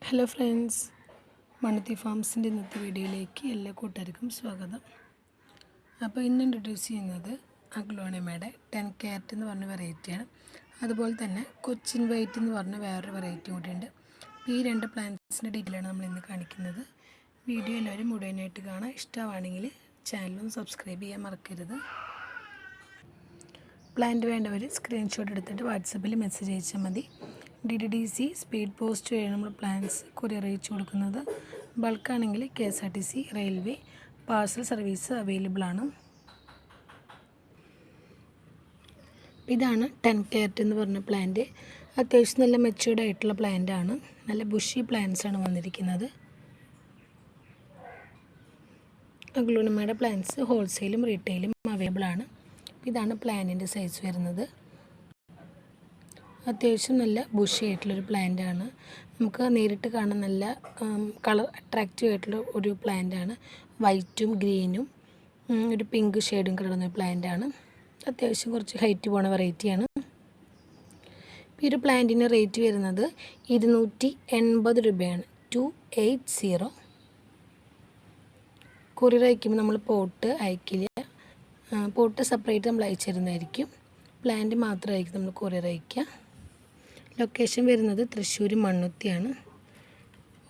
Hello friends, മണത്തി ഫാംസിൻ്റെ ഇന്നത്തെ വീഡിയോയിലേക്ക് എല്ലാ കൂട്ടുകാർക്കും സ്വാഗതം. അപ്പോൾ ഇന്ന് ഇൻട്രൊഡ്യൂസ് ചെയ്യുന്നത് അഗ്ലോണിമയുടെ 10 ക്യാരറ്റ് എന്ന് പറഞ്ഞ വെറൈറ്റിയാണ്. അതുപോലെ തന്നെ കൊച്ചിൻ വൈറ്റ് എന്ന് പറഞ്ഞ വേറൊരു വെറൈറ്റി കൂടിയുണ്ട്. അപ്പോൾ ഈ രണ്ട് പ്ലാന്റ്സിൻ്റെ ഡീറ്റെയിലാണ് നമ്മൾ ഇന്ന് കാണിക്കുന്നത്. വീഡിയോ എല്ലാവരും മുഴുവനായിട്ട് കാണാം. ഇഷ്ടമാണെങ്കിൽ ചാനലൊന്ന് സബ്സ്ക്രൈബ് ചെയ്യാൻ മറക്കരുത്. പ്ലാന്റ് വേണ്ടവർ സ്ക്രീൻഷോട്ട് എടുത്തിട്ട് വാട്സപ്പിൽ മെസ്സേജ് അയച്ചാൽ മതി. DDDC സ്പീഡ് പോസ്റ്റ് വഴി നമ്മൾ പ്ലാൻസ് കൊറിയർ അയച്ചു കൊടുക്കുന്നത്. ബൾക്കാണെങ്കിൽ KSRTC, railway, parcel service available ആണ്. ഇതാണ് 10 ക്യാരറ്റ് എന്ന് പറഞ്ഞ പ്ലാന്റ്. അത്യാവശ്യം നല്ല മെച്യൂർഡ് ആയിട്ടുള്ള പ്ലാന്റ് ആണ്. നല്ല ബുഷി പ്ലാന്റ്സ് ആണ് വന്നിരിക്കുന്നത്. അഗ്ലോണിമയുടെ പ്ലാന്റ്സ് ഹോൾസെയിലും റീറ്റെയിലും അവൈലബിൾ ആണ്. ഇതാണ് പ്ലാന്റിൻ്റെ സൈസ് വരുന്നത്. അത്യാവശ്യം നല്ല ബുഷി ആയിട്ടുള്ളൊരു പ്ലാന്റാണ്. നമുക്ക് നേരിട്ട് കാണാൻ നല്ല കളർ അട്രാക്റ്റീവ് ആയിട്ടുള്ള ഒരു പ്ലാന്റാണ്. വൈറ്റും ഗ്രീനും ഒരു പിങ്ക് ഷെയ്ഡും കിടന്ന പ്ലാന്റാണ്. അത്യാവശ്യം കുറച്ച് ഹൈറ്റ് പോണ വെറൈറ്റിയാണ്. ഈ ഒരു പ്ലാന്റിന് റേറ്റ് വരുന്നത് 280 രൂപയാണ്. 280. കൊറിയർ അയക്കുമ്പോൾ നമ്മൾ പോട്ട് അയക്കില്ല. പോട്ട് സെപ്പറേറ്റ് നമ്മൾ അയച്ചു തരുന്നതായിരിക്കും. പ്ലാന്റ് മാത്രമായിരിക്കും നമ്മൾ കൊറിയർ അയക്കുക. ലൊക്കേഷൻ വരുന്നത് തൃശ്ശൂർ മണ്ണുത്തിയാണ്.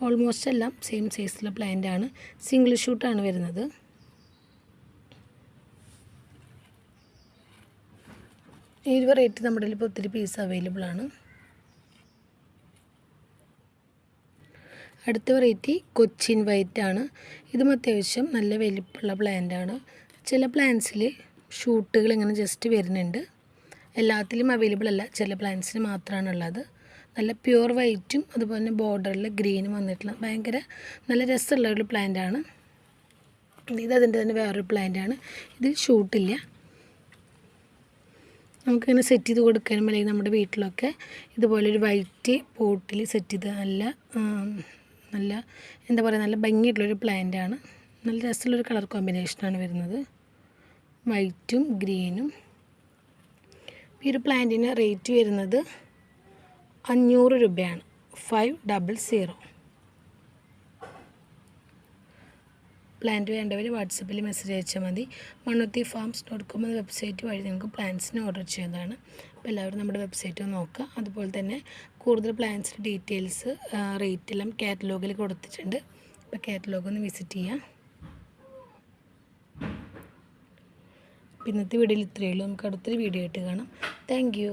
ഓൾമോസ്റ്റ് എല്ലാം സെയിം സൈസിലുള്ള പ്ലാന്റ് ആണ്. സിംഗിൾ ഷൂട്ടാണ് വരുന്നത്. ഈ വെറൈറ്റി നമ്മുടെ ഇപ്പോൾ ഒത്തിരി പീസ് അവൈലബിൾ ആണ്. അടുത്ത വെറൈറ്റി കൊച്ചിൻ വൈറ്റ് ആണ്. ഇതും അത്യാവശ്യം നല്ല വലിപ്പമുള്ള പ്ലാന്റ് ആണ്. ചില പ്ലാന്റ്സിൽ ഷൂട്ടുകൾ ഇങ്ങനെ ജസ്റ്റ് വരുന്നുണ്ട്. എല്ലാത്തിലും അവൈലബിൾ അല്ല, ചില പ്ലാന്റ്സിന് മാത്രമാണ് ഉള്ളത്. നല്ല പ്യുവർ വൈറ്റും അതുപോലെ തന്നെ ബോർഡറിൽ ഗ്രീനും വന്നിട്ടുള്ള ഭയങ്കര നല്ല രസമുള്ള ഒരു പ്ലാന്റാണ്. അതിൻ്റെ തന്നെ വേറൊരു പ്ലാന്റാണ്. ഇതിൽ ഷൂട്ടില്ല. നമുക്കിങ്ങനെ സെറ്റ് ചെയ്ത് കൊടുക്കാനും അല്ലെങ്കിൽ നമ്മുടെ വീട്ടിലൊക്കെ ഇതുപോലൊരു വൈറ്റ് പോട്ടിൽ സെറ്റ് ചെയ്ത് നല്ല എന്താ പറയുക, നല്ല ഭംഗിയായിട്ടുള്ളൊരു പ്ലാന്റാണ്. നല്ല രസമുള്ളൊരു കളർ കോമ്പിനേഷനാണ് വരുന്നത്, വൈറ്റും ഗ്രീനും. ഈ ഒരു പ്ലാന്റിന് റേറ്റ് വരുന്നത് 500 രൂപയാണ്. 500. പ്ലാന്റ് വേണ്ടവർ വാട്സപ്പിൽ മെസ്സേജ് അയച്ചാൽ മതി. manothifarms.com എന്ന വെബ്സൈറ്റ് വഴി നിങ്ങൾക്ക് പ്ലാന്റ്സിന് ഓർഡർ ചെയ്യുന്നതാണ്. അപ്പോൾ എല്ലാവരും നമ്മുടെ വെബ്സൈറ്റ് നോക്കുക. അതുപോലെ തന്നെ കൂടുതൽ പ്ലാന്റ്സിൻ്റെ ഡീറ്റെയിൽസ് റേറ്റ് എല്ലാം കാറ്റലോഗിൽ കൊടുത്തിട്ടുണ്ട്. അപ്പോൾ കാറ്റലോഗ് ഒന്ന് വിസിറ്റ് ചെയ്യാം. ഇന്നത്തെ വീഡിയോയിൽ ഇത്രയേ ഉള്ളൂ. നമുക്ക് അടുത്തൊരു വീഡിയോ ആയിട്ട് കാണാം. Thank you.